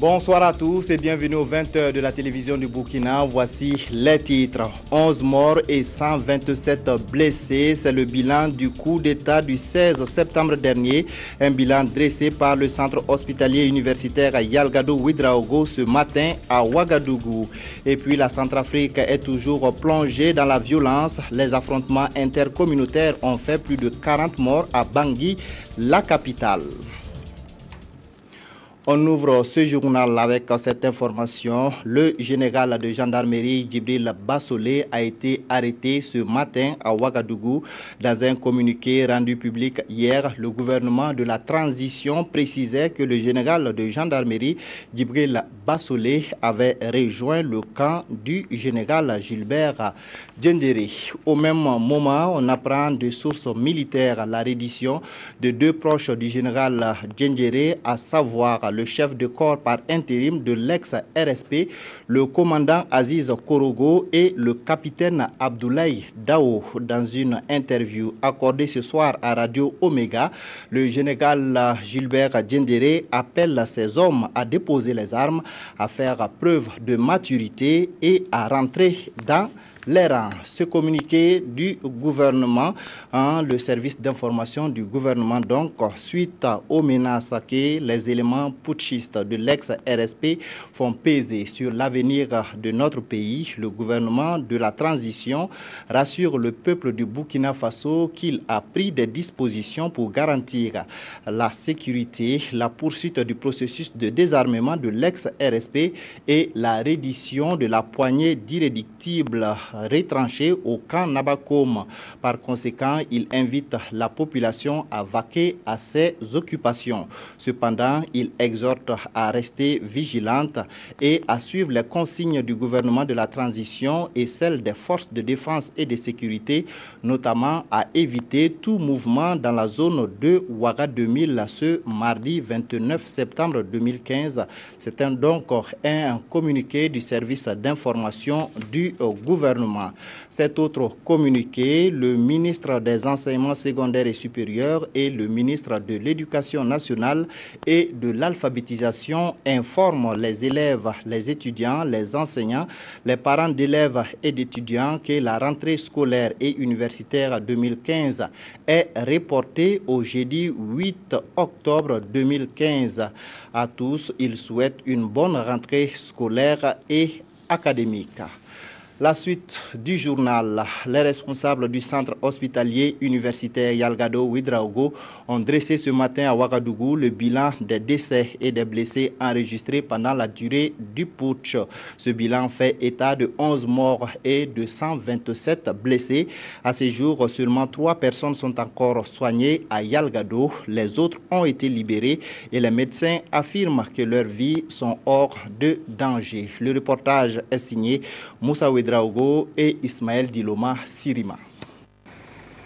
Bonsoir à tous et bienvenue aux 20h de la télévision du Burkina. Voici les titres. 11 morts et 127 blessés. C'est le bilan du coup d'État du 16 septembre dernier. Un bilan dressé par le centre hospitalier universitaire Yalgado Ouedraogo ce matin à Ouagadougou. Et puis la Centrafrique est toujours plongée dans la violence. Les affrontements intercommunautaires ont fait plus de 40 morts à Bangui, la capitale. On ouvre ce journal avec cette information. Le général de gendarmerie Djibril Bassolé a été arrêté ce matin à Ouagadougou. Dans un communiqué rendu public hier, le gouvernement de la transition précisait que le général de gendarmerie Djibril Bassolé avait rejoint le camp du général Gilbert Diendéré. Au même moment, on apprend de sources militaires la reddition de deux proches du général Diendéré, à savoir le chef de corps par intérim de l'ex-RSP, le commandant Aziz Korogo et le capitaine Abdoulaye Dao. Dans une interview accordée ce soir à Radio Omega, le général Gilbert Diendéré appelle ses hommes à déposer les armes, à faire preuve de maturité et à rentrer dans les rangs. Ce communiqué du gouvernement, le service d'information du gouvernement, donc, suite aux menaces que les éléments putschistes de l'ex-RSP font peser sur l'avenir de notre pays, le gouvernement de la transition rassure le peuple du Burkina Faso qu'il a pris des dispositions pour garantir la sécurité, la poursuite du processus de désarmement de l'ex-RSP et la reddition de la poignée d'irréductibles retranchés au camp Nabakom. Par conséquent, il invite la population à vaquer à ses occupations. Cependant, il exhorte à rester vigilante et à suivre les consignes du gouvernement de la transition et celles des forces de défense et de sécurité, notamment à éviter tout mouvement dans la zone de Ouaga 2000 ce mardi 29 septembre 2015. C'est donc un communiqué du service d'information du gouvernement. Cet autre communiqué, le ministre des Enseignements secondaires et supérieurs et le ministre de l'Éducation nationale et de l'alphabétisation informent les élèves, les étudiants, les enseignants, les parents d'élèves et d'étudiants que la rentrée scolaire et universitaire 2015 est reportée au jeudi 8 octobre 2015. À tous, ils souhaitent une bonne rentrée scolaire et académique. La suite du journal. Les responsables du centre hospitalier universitaire Yalgado Ouedraogo ont dressé ce matin à Ouagadougou le bilan des décès et des blessés enregistrés pendant la durée du putsch. Ce bilan fait état de 11 morts et de 127 blessés. À ce jour, seulement 3 personnes sont encore soignées à Yalgado. Les autres ont été libérés et les médecins affirment que leurs vies sont hors de danger. Le reportage est signé Moussa Ouedraogo et Ismaël Diloma Sirima.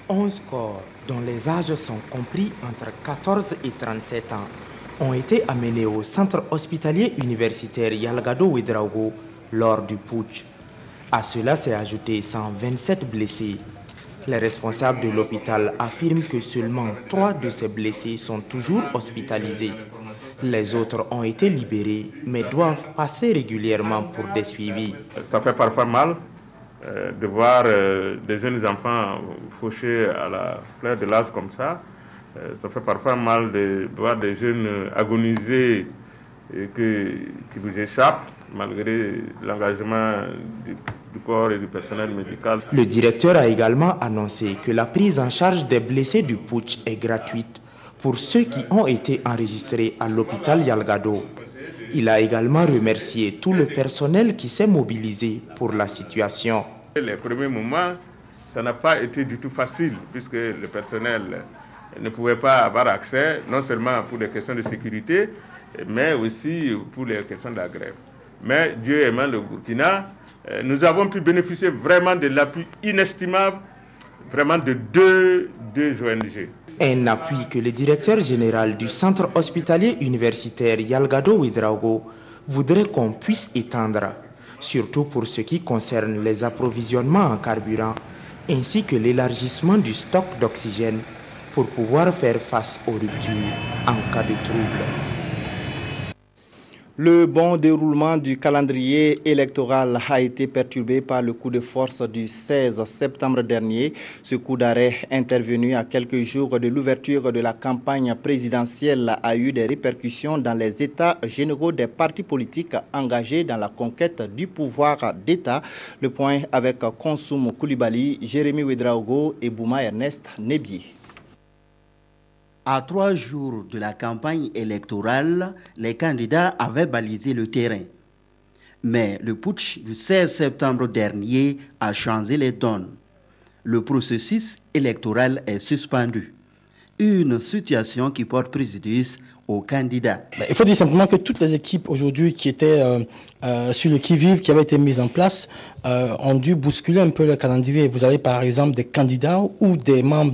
11 corps, dont les âges sont compris entre 14 et 37 ans, ont été amenés au centre hospitalier universitaire Yalgado Ouedraogo lors du putsch. À cela s'est ajouté 127 blessés. Les responsables de l'hôpital affirment que seulement 3 de ces blessés sont toujours hospitalisés. Les autres ont été libérés, mais doivent passer régulièrement pour des suivis. Ça fait parfois mal de voir des jeunes enfants fauchés à la fleur de l'âge comme ça. Ça fait parfois mal de voir des jeunes agoniser et qui vous échappent malgré l'engagement du corps et du personnel médical. Le directeur a également annoncé que la prise en charge des blessés du putsch est gratuite pour ceux qui ont été enregistrés à l'hôpital Yalgado. Il a également remercié tout le personnel qui s'est mobilisé pour la situation. Les premiers moments, ça n'a pas été du tout facile puisque le personnel ne pouvait pas avoir accès, non seulement pour les questions de sécurité, mais aussi pour les questions de la grève. Mais Dieu aimant le Burkina, nous avons pu bénéficier vraiment de l'appui inestimable vraiment de deux ONG. Un appui que le directeur général du centre hospitalier universitaire Yalgado Ouedraogo voudrait qu'on puisse étendre, surtout pour ce qui concerne les approvisionnements en carburant, ainsi que l'élargissement du stock d'oxygène pour pouvoir faire face aux ruptures en cas de trouble. Le bon déroulement du calendrier électoral a été perturbé par le coup de force du 16 septembre dernier. Ce coup d'arrêt intervenu à quelques jours de l'ouverture de la campagne présidentielle a eu des répercussions dans les états généraux des partis politiques engagés dans la conquête du pouvoir d'État. Le point avec Konsoum Koulibaly, Jérémy Ouedraogo et Bouma Ernest Nebié. À 3 jours de la campagne électorale, les candidats avaient balisé le terrain. Mais le putsch du 16 septembre dernier a changé les donnes. Le processus électoral est suspendu. Une situation qui porte préjudice aux candidats. Il faut dire simplement que toutes les équipes aujourd'hui qui étaient sur le qui-vive, qui avaient été mises en place, ont dû bousculer un peu le calendrier. Vous avez par exemple des candidats ou des membres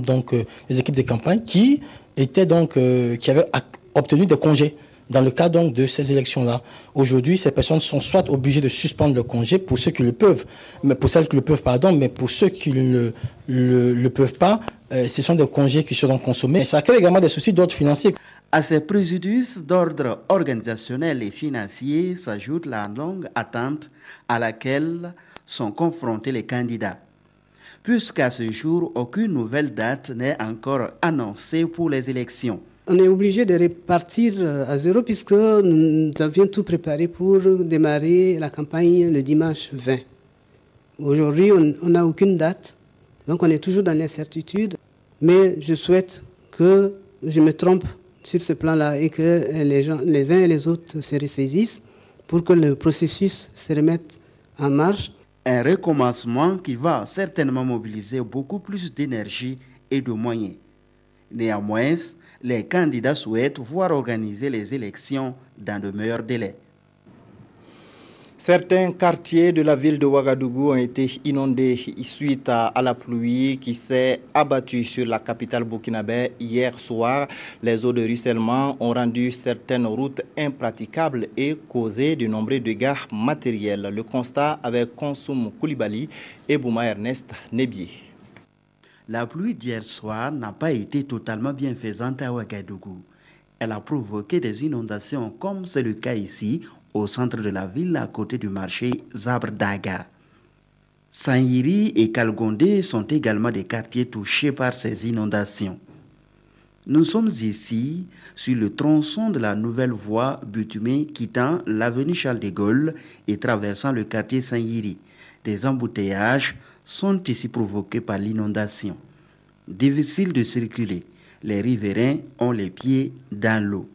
des équipes de campagne qui avaient obtenu des congés dans le cadre donc de ces élections-là. Aujourd'hui, ces personnes sont soit obligées de suspendre le congé pour ceux qui le peuvent, mais pour celles qui le peuvent, mais pour ceux qui ne le peuvent pas, ce sont des congés qui seront consommés. Et ça crée également des soucis d'ordre financier. À ces préjudices d'ordre organisationnel et financier s'ajoute la longue attente à laquelle sont confrontés les candidats. Puisqu'à ce jour, aucune nouvelle date n'est encore annoncée pour les élections. On est obligé de repartir à zéro puisque nous avions tout préparé pour démarrer la campagne le dimanche 20. Aujourd'hui, on n'a aucune date, donc on est toujours dans l'incertitude. Mais je souhaite que je me trompe sur ce plan-là et que les uns et les autres se ressaisissent pour que le processus se remette en marche. Un recommencement qui va certainement mobiliser beaucoup plus d'énergie et de moyens. Néanmoins, les candidats souhaitent voir organiser les élections dans de meilleurs délais. Certains quartiers de la ville de Ouagadougou ont été inondés suite à la pluie qui s'est abattue sur la capitale burkinabé hier soir. Les eaux de ruissellement ont rendu certaines routes impraticables et causé de nombreux dégâts matériels. Le constat avec Konsoum Koulibaly et Bouma Ernest Nebié. La pluie d'hier soir n'a pas été totalement bienfaisante à Ouagadougou. Elle a provoqué des inondations comme c'est le cas ici, au centre de la ville, à côté du marché Zabre-Daga. Sanyiri et Kalgondé sont également des quartiers touchés par ces inondations. Nous sommes ici sur le tronçon de la nouvelle voie bitumée quittant l'avenue Charles de Gaulle et traversant le quartier Sanyiri. Des embouteillages sont ici provoqués par l'inondation. Difficile de circuler, les riverains ont les pieds dans l'eau.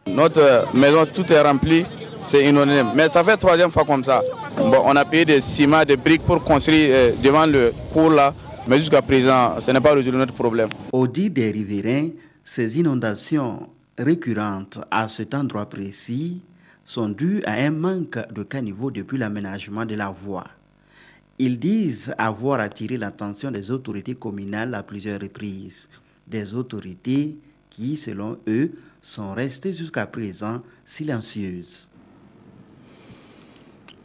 Notre maison, tout est rempli. C'est inondé. Mais ça fait 3e fois comme ça. Bon, on a payé des ciments, des briques pour construire devant le cours là. Mais jusqu'à présent, ce n'est pas résolu notre problème. Au dit des riverains, ces inondations récurrentes à cet endroit précis sont dues à un manque de caniveau depuis l'aménagement de la voie. Ils disent avoir attiré l'attention des autorités communales à plusieurs reprises. Des autorités qui, selon eux, sont restées jusqu'à présent silencieuses.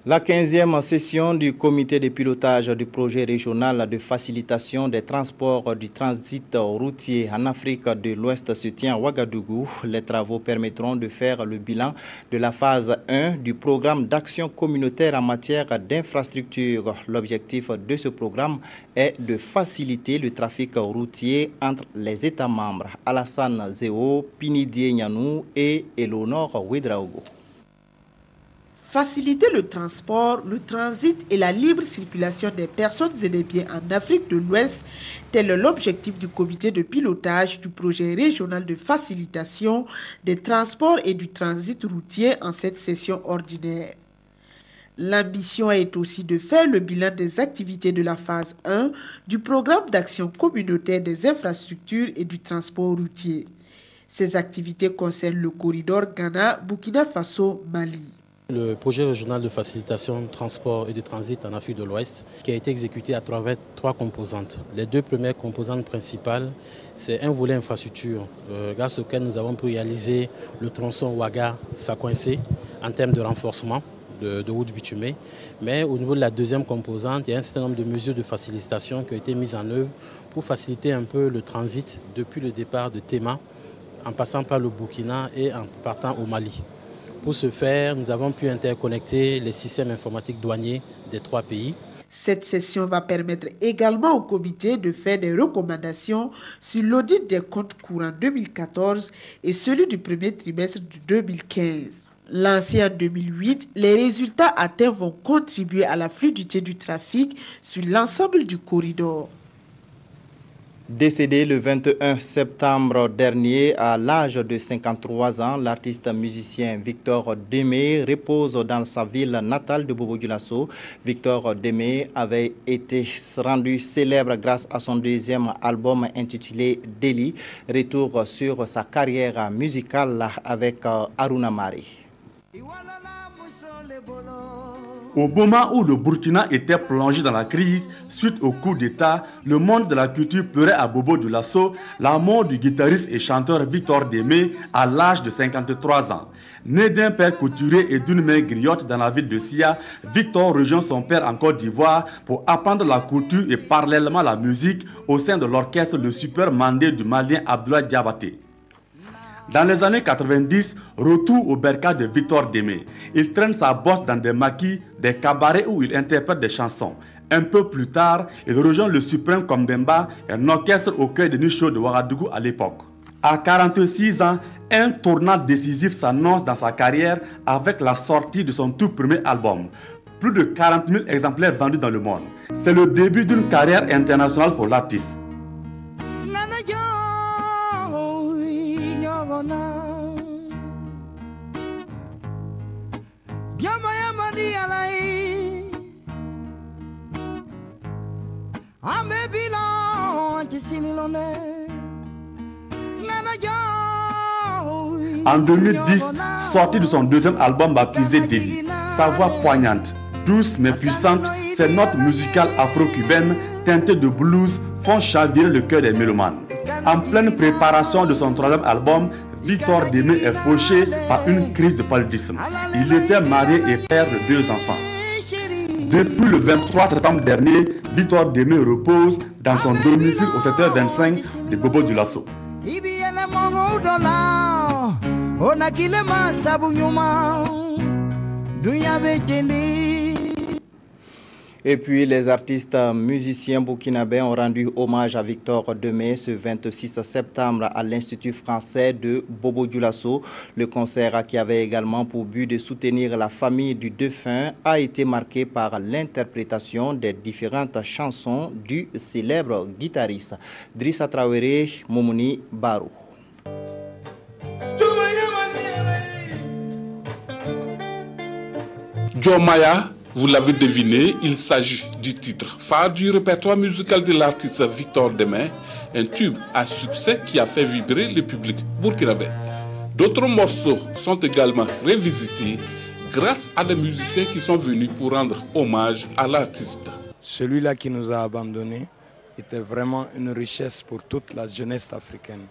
La 15e session du comité de pilotage du projet régional de facilitation des transports du transit routier en Afrique de l'Ouest se tient à Ouagadougou. Les travaux permettront de faire le bilan de la phase 1 du programme d'action communautaire en matière d'infrastructure. L'objectif de ce programme est de faciliter le trafic routier entre les États membres. Alassane Zéo, Pinidie Nyanou et Eleonore Ouedraogo. Faciliter le transport, le transit et la libre circulation des personnes et des biens en Afrique de l'Ouest, tel est l'objectif du comité de pilotage du projet régional de facilitation des transports et du transit routier en cette session ordinaire. L'ambition est aussi de faire le bilan des activités de la phase 1 du programme d'action communautaire des infrastructures et du transport routier. Ces activités concernent le corridor Ghana-Burkina Faso-Mali. Le projet régional de facilitation de transport et de transit en Afrique de l'Ouest qui a été exécuté à travers 3 composantes. Les 2 premières composantes principales, c'est un volet infrastructure grâce auquel nous avons pu réaliser le tronçon Ouaga-Sacoincé en termes de renforcement de route bitumée. Mais au niveau de la 2e composante, il y a un certain nombre de mesures de facilitation qui ont été mises en œuvre pour faciliter un peu le transit depuis le départ de Tema en passant par le Burkina et en partant au Mali. Pour ce faire, nous avons pu interconnecter les systèmes informatiques douaniers des 3 pays. Cette session va permettre également au comité de faire des recommandations sur l'audit des comptes courants 2014 et celui du premier trimestre de 2015. Lancé en 2008, les résultats atteints vont contribuer à la fluidité du trafic sur l'ensemble du corridor. Décédé le 21 septembre dernier à l'âge de 53 ans, l'artiste musicien Victor Démé repose dans sa ville natale de Bobo Dioulasso. Victor Démé avait été rendu célèbre grâce à son deuxième album intitulé Déli, retour sur sa carrière musicale avec Aruna Mari. Au moment où le Burkina était plongé dans la crise suite au coup d'État, le monde de la culture pleurait à Bobo Dioulasso la mort du guitariste et chanteur Victor Démé à l'âge de 53 ans. Né d'un père couturier et d'une mère griotte dans la ville de Sia, Victor rejoint son père en Côte d'Ivoire pour apprendre la couture et parallèlement la musique au sein de l'orchestre Le Super Mandé du Malien Abdoulaye Diabaté. Dans les années 90, retour au bercail de Victor Démé. Il traîne sa bosse dans des maquis, des cabarets où il interprète des chansons. Un peu plus tard, il rejoint le Suprême Kombemba, un orchestre au cœur de nuit chaude de Ouagadougou à l'époque. À 46 ans, un tournant décisif s'annonce dans sa carrière avec la sortie de son tout premier album. Plus de 40 000 exemplaires vendus dans le monde. C'est le début d'une carrière internationale pour l'artiste. En 2010, sorti de son deuxième album baptisé Déli, sa voix poignante, douce mais puissante, ses notes musicales afro-cubaines teintées de blues font chavirer le cœur des mélomanes. En pleine préparation de son troisième album, Victor Démé est fauché par une crise de paludisme. Il était marié et père de 2 enfants. Depuis le 23 septembre dernier, Victor Démé repose dans son domicile au secteur 25 de Bobo Dioulasso. Et puis les artistes musiciens burkinabés ont rendu hommage à Victor Démé ce 26 septembre à l'Institut français de Bobo Dioulasso. Le concert, qui avait également pour but de soutenir la famille du défunt, a été marqué par l'interprétation des différentes chansons du célèbre guitariste Drissa Traoré Moumouni Barou. Jomaya, vous l'avez deviné, il s'agit du titre phare du répertoire musical de l'artiste Victor Démé, un tube à succès qui a fait vibrer le public burkinabé. D'autres morceaux sont également revisités grâce à des musiciens qui sont venus pour rendre hommage à l'artiste. Celui-là qui nous a abandonnés était vraiment une richesse pour toute la jeunesse africaine.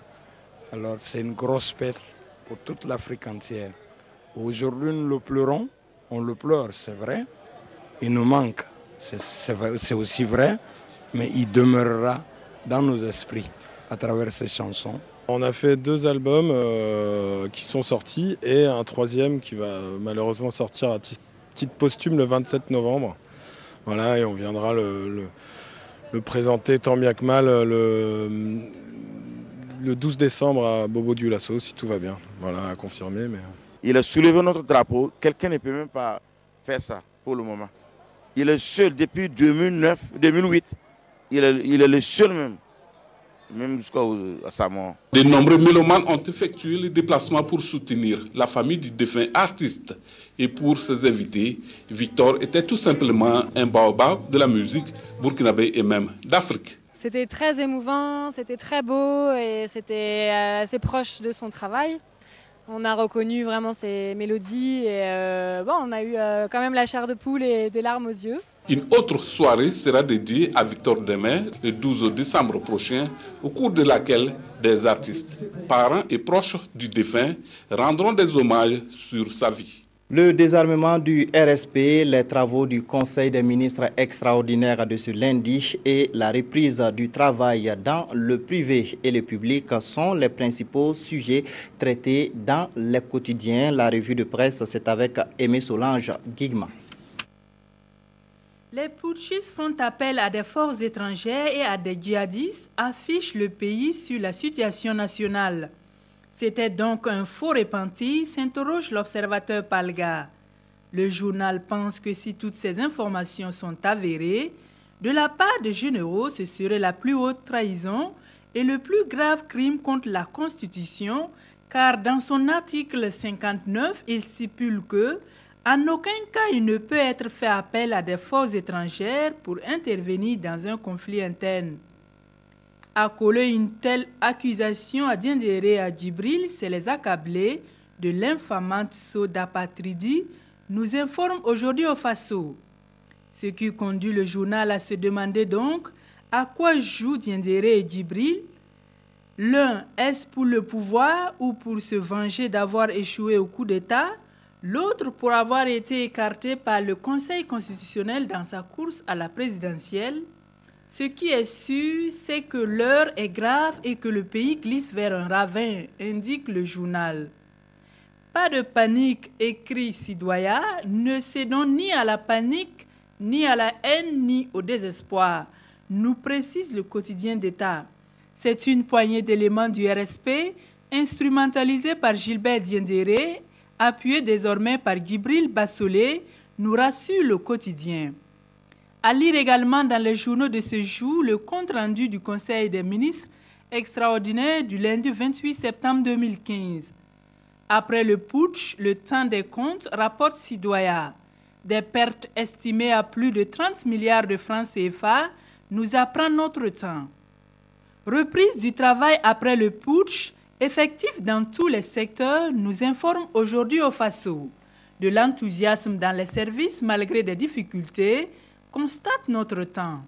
Alors c'est une grosse perte pour toute l'Afrique entière. Aujourd'hui nous le pleurons, on le pleure, c'est vrai. Il nous manque, c'est aussi vrai, mais il demeurera dans nos esprits à travers ces chansons. On a fait 2 albums qui sont sortis et un 3e qui va malheureusement sortir à titre posthume le 27 novembre. Voilà, et on viendra le présenter tant bien que mal le 12 décembre à Bobo Dioulasso, si tout va bien. Voilà, à confirmer. Mais... Il a soulevé notre drapeau, quelqu'un ne peut même pas faire ça pour le moment. Il est seul depuis 2008, il est le seul même jusqu'à sa mort. De nombreux mélomanes ont effectué le déplacement pour soutenir la famille du défunt artiste. Et pour ses invités, Victor était tout simplement un baobab de la musique burkinabé et même d'Afrique. C'était très émouvant, c'était très beau et c'était assez proche de son travail. On a reconnu vraiment ses mélodies et on a eu quand même la chair de poule et des larmes aux yeux. Une autre soirée sera dédiée à Victor Démé le 12 décembre prochain, au cours de laquelle des artistes, parents et proches du défunt rendront des hommages sur sa vie. Le désarmement du RSP, les travaux du Conseil des ministres extraordinaire de ce lundi et la reprise du travail dans le privé et le public sont les principaux sujets traités dans les quotidiens. La revue de presse, c'est avec Aimé Solange Guigma. Les putschistes font appel à des forces étrangères et à des djihadistes, affichent le pays sur la situation nationale. C'était donc un faux repenti, s'interroge l'observateur Palga. Le journal pense que si toutes ces informations sont avérées, de la part des généraux, ce serait la plus haute trahison et le plus grave crime contre la Constitution, car dans son article 59, il stipule que en aucun cas il ne peut être fait appel à des forces étrangères pour intervenir dans un conflit interne. Accoler une telle accusation à Diendéré et à Djibril, c'est les accabler de l'infamante saut d'apatridie, nous informe aujourd'hui au Faso. Ce qui conduit le journal à se demander donc à quoi jouent Diendéré et Djibril. L'un, est-ce pour le pouvoir ou pour se venger d'avoir échoué au coup d'État? L'autre pour avoir été écarté par le Conseil constitutionnel dans sa course à la présidentielle. Ce qui est sûr, c'est que l'heure est grave et que le pays glisse vers un ravin, indique le journal. Pas de panique, écrit Sidoya, ne cédons ni à la panique, ni à la haine, ni au désespoir, nous précise le quotidien d'État. C'est une poignée d'éléments du RSP, instrumentalisés par Gilbert Diendéré, appuyé désormais par Djibril Bassolé, nous rassure le quotidien. À lire également dans les journaux de ce jour le compte-rendu du Conseil des ministres extraordinaire du lundi 28 septembre 2015. Après le putsch, le temps des comptes, rapporte Sidoya. Des pertes estimées à plus de 30 milliards de francs CFA nous apprend notre temps. Reprise du travail après le putsch, effectif dans tous les secteurs, nous informe aujourd'hui au Faso. De l'enthousiasme dans les services malgré des difficultés, constate notre temps.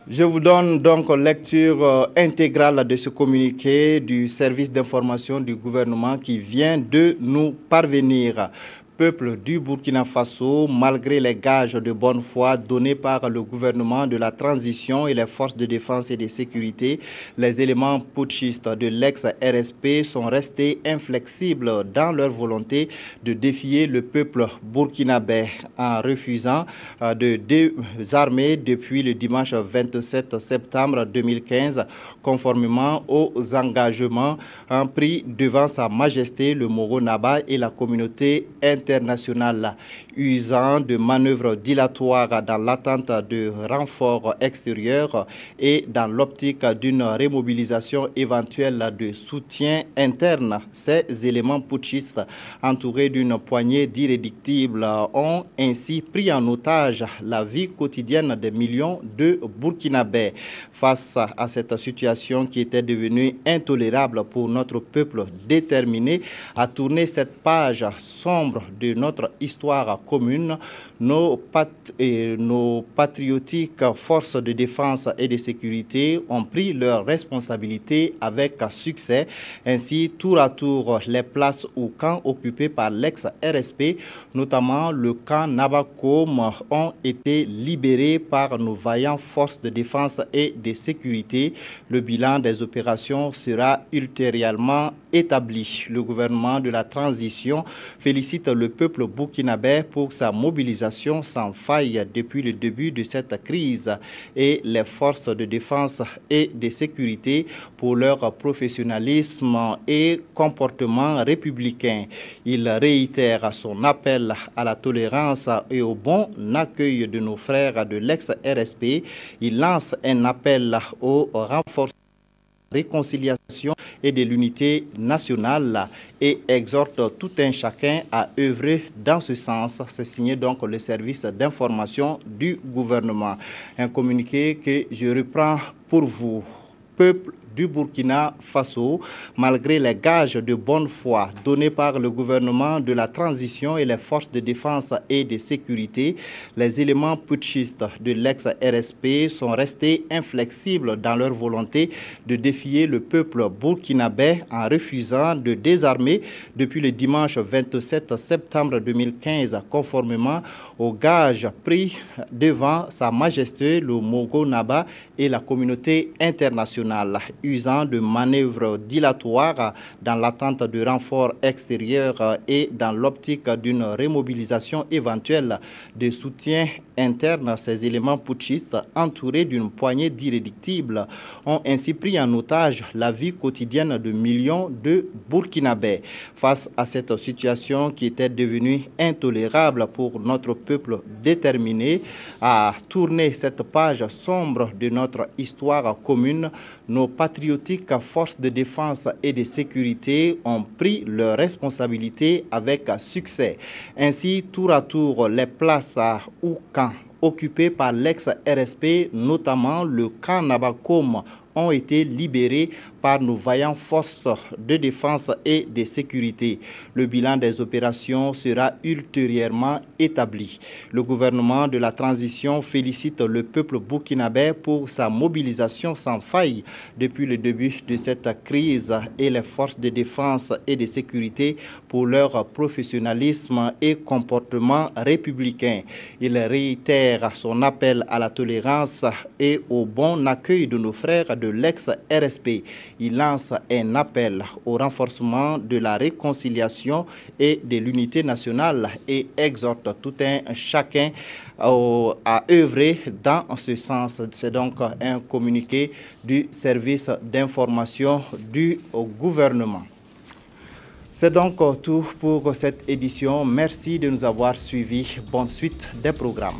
Je vous donne donc lecture intégrale de ce communiqué du service d'information du gouvernement qui vient de nous parvenir. Peuple du Burkina Faso, malgré les gages de bonne foi donnés par le gouvernement de la transition et les forces de défense et de sécurité, les éléments putschistes de l'ex-RSP sont restés inflexibles dans leur volonté de défier le peuple burkinabé en refusant de désarmer depuis le dimanche 27 septembre 2015, conformément aux engagements pris devant Sa Majesté le Moro Naba et la communauté internationale, usant de manœuvres dilatoires dans l'attente de renforts extérieurs et dans l'optique d'une remobilisation éventuelle de soutien interne. Ces éléments putschistes, entourés d'une poignée d'irréductibles, ont ainsi pris en otage la vie quotidienne des millions de Burkinabés. Face à cette situation qui était devenue intolérable pour notre peuple déterminé à tourner cette page sombre de notre histoire commune, nos patriotiques forces de défense et de sécurité ont pris leurs responsabilités avec succès. Ainsi, tour à tour, les places ou camps occupés par l'ex-RSP, notamment le camp Nabakom, ont été libérés par nos vaillantes forces de défense et de sécurité. Le bilan des opérations sera ultérieurement établi. Le gouvernement de la transition félicite le peuple burkinabé pour sa mobilisation sans faille depuis le début de cette crise et les forces de défense et de sécurité pour leur professionnalisme et comportement républicain. Il réitère son appel à la tolérance et au bon accueil de nos frères de l'ex-RSP. Il lance un appel au renforcement de la réconciliation et de l'unité nationale et exhorte tout un chacun à œuvrer dans ce sens. C'est signé donc le service d'information du gouvernement. Un communiqué que je reprends pour vous. Peuple du Burkina Faso, malgré les gages de bonne foi donnés par le gouvernement de la transition et les forces de défense et de sécurité. Les éléments putschistes de l'ex-RSP sont restés inflexibles dans leur volonté de défier le peuple burkinabé en refusant de désarmer depuis le dimanche 27 septembre 2015, conformément aux gages pris devant Sa Majesté le Mogo Naba et la communauté internationale, usant de manœuvres dilatoires dans l'attente de renforts extérieurs et dans l'optique d'une remobilisation éventuelle de soutien interne. Ces éléments putschistes, entourés d'une poignée d'irréductibles, ont ainsi pris en otage la vie quotidienne de millions de Burkinabés. Face à cette situation qui était devenue intolérable pour notre peuple déterminé à tourner cette page sombre de notre histoire commune, nos patriotiques forces de défense et de sécurité ont pris leurs responsabilités avec succès. Ainsi, tour à tour, les places ou camps occupés par l'ex-RSP, notamment le camp Nabakom, ont été libérés par nos vaillantes forces de défense et de sécurité. Le bilan des opérations sera ultérieurement établi. Le gouvernement de la transition félicite le peuple burkinabé pour sa mobilisation sans faille depuis le début de cette crise et les forces de défense et de sécurité pour leur professionnalisme et comportement républicain. Il réitère son appel à la tolérance et au bon accueil de nos frères de l'ex-RSP. Il lance un appel au renforcement de la réconciliation et de l'unité nationale et exhorte tout un chacun à œuvrer dans ce sens. C'est donc un communiqué du service d'information du gouvernement. C'est donc tout pour cette édition. Merci de nous avoir suivis. Bonne suite des programmes.